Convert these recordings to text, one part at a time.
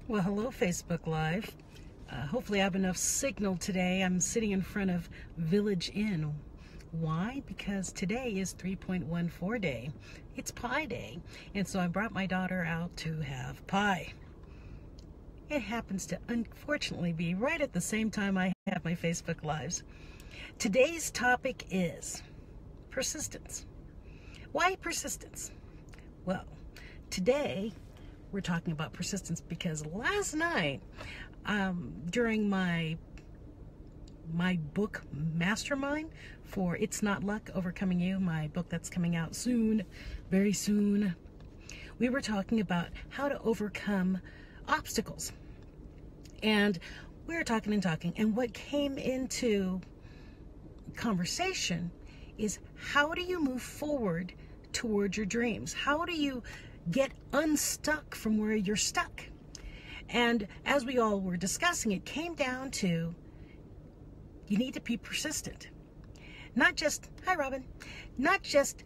Well, hello, Facebook Live. Hopefully I have enough signal today. I'm sitting in front of Village Inn. Why? Because today is 3.14 day. It's Pie Day. And so I brought my daughter out to have pie. It happens to unfortunately be right at the same time I have my Facebook Lives. Today's topic is persistence. Why persistence? Well, today we're talking about persistence because last night during my book mastermind for It's Not Luck, Overcoming You, my book that's coming out soon, very soon, we were talking about how to overcome obstacles. And we were talking, and what came into conversation is, how do you move forward towards your dreams? How do you get unstuck from where you're stuck? And as we all were discussing, it came down to, you need to be persistent. Not just, hi Robin, not just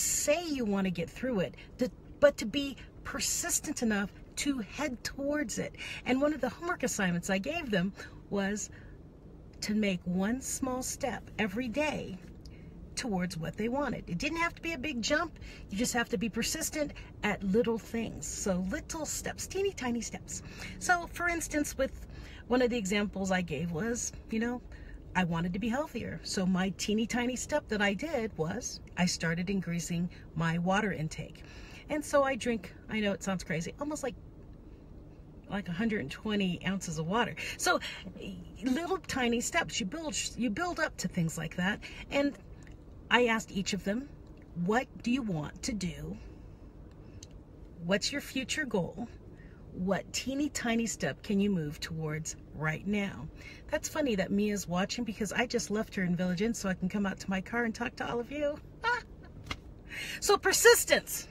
say you want to get through it, but to be persistent enough to head towards it. And one of the homework assignments I gave them was to make one small step every day towards what they wanted. It didn't have to be a big jump. You just have to be persistent at little things. So little steps, teeny tiny steps. So for instance, with one of the examples I gave was, I wanted to be healthier. So my teeny tiny step that I did was I started increasing my water intake. And so I drink, I know it sounds crazy, almost like 120 ounces of water. So little tiny steps, you build up to things like that. And I asked each of them, what do you want to do? What's your future goal? What teeny tiny step can you move towards right now? That's funny that Mia's watching, because I just left her in Village Inn so I can come out to my car and talk to all of you. So persistence.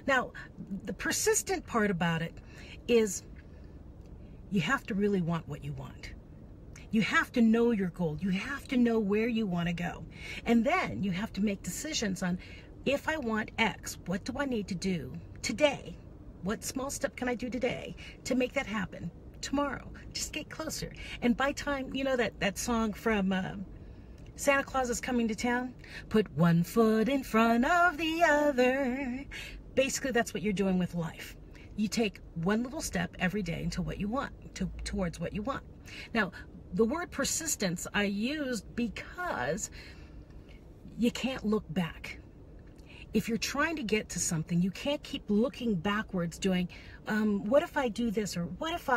Now, the persistent part about it is you have to really want what you want. You have to know your goal. You have to know where you want to go. And then you have to make decisions on, if I want X, what do I need to do today? What small step can I do today to make that happen tomorrow? Just get closer. And by time, that song from Santa Claus is Coming to Town? Put one foot in front of the other. Basically, that's what you're doing with life. You take one little step every day into what you want, towards what you want. Now, the word persistence I used because you can't look back. If you're trying to get to something, you can't keep looking backwards doing, what if I do this? Or what if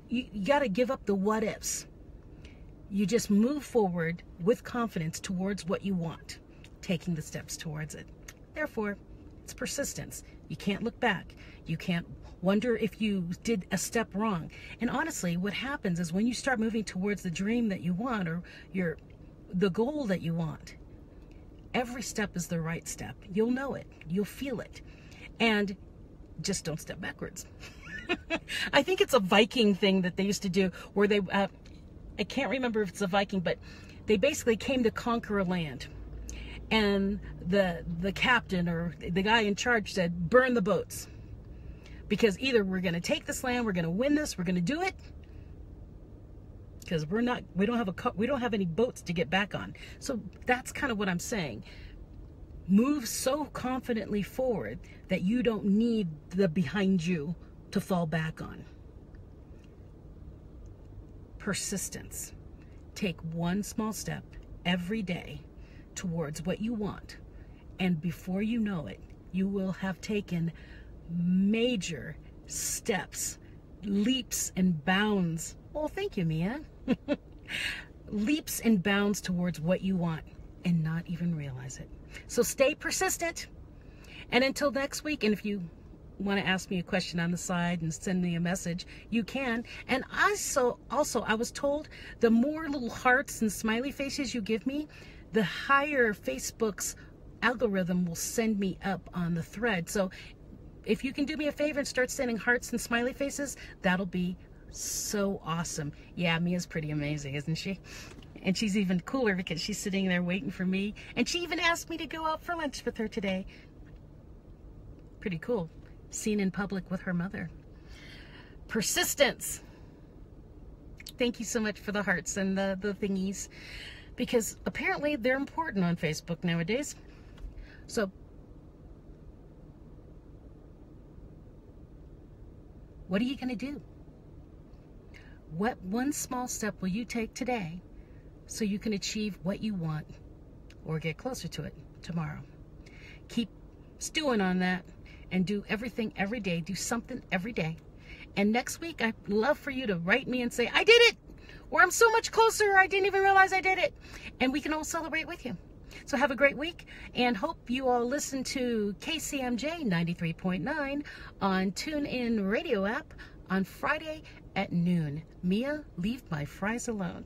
you got to give up the what ifs. You just move forward with confidence towards what you want, taking the steps towards it. Therefore, it's persistence. You can't look back. You can't wonder if you did a step wrong. And honestly, what happens is when you start moving towards the dream that you want, or the goal that you want, every step is the right step. You'll know it. You'll feel it. And just don't step backwards. I think it's a Viking thing that they used to do, where they, I can't remember if it's a Viking, but they basically came to conquer a land. And the captain or the guy in charge said, burn the boats. Because either we're going to take this land, we're going to win this, we're going to do it, because we don't have any boats to get back on. So that's kind of what I'm saying. Move so confidently forward that you don't need the behind you to fall back on. Persistence. Take one small step every day towards what you want, and before you know it, you will have taken major steps, leaps and bounds. Oh, thank you, Mia. Leaps and bounds towards what you want and not even realize it. So stay persistent. And until next week, and if you want to ask me a question on the side and send me a message, you can. And also I was told the more little hearts and smiley faces you give me, the higher Facebook's algorithm will send me up on the thread. So if you can do me a favor and start sending hearts and smiley faces, that'll be so awesome. Yeah, Mia's pretty amazing, isn't she? And she's even cooler because she's sitting there waiting for me. And she even asked me to go out for lunch with her today. Pretty cool. Seen in public with her mother. persistence. Thank you so much for the hearts and the thingies, because apparently they're important on Facebook nowadays. So what are you going to do? What one small step will you take today so you can achieve what you want or get closer to it tomorrow? Keep stewing on that and do everything every day. Do something every day. And next week, I'd love for you to write me and say, I did it! Or I'm so much closer, I didn't even realize I did it. And we can all celebrate with you. So have a great week, and hope you all listen to KCMJ 93.9 on TuneIn Radio app on Friday at noon. Mia, leave my fries alone.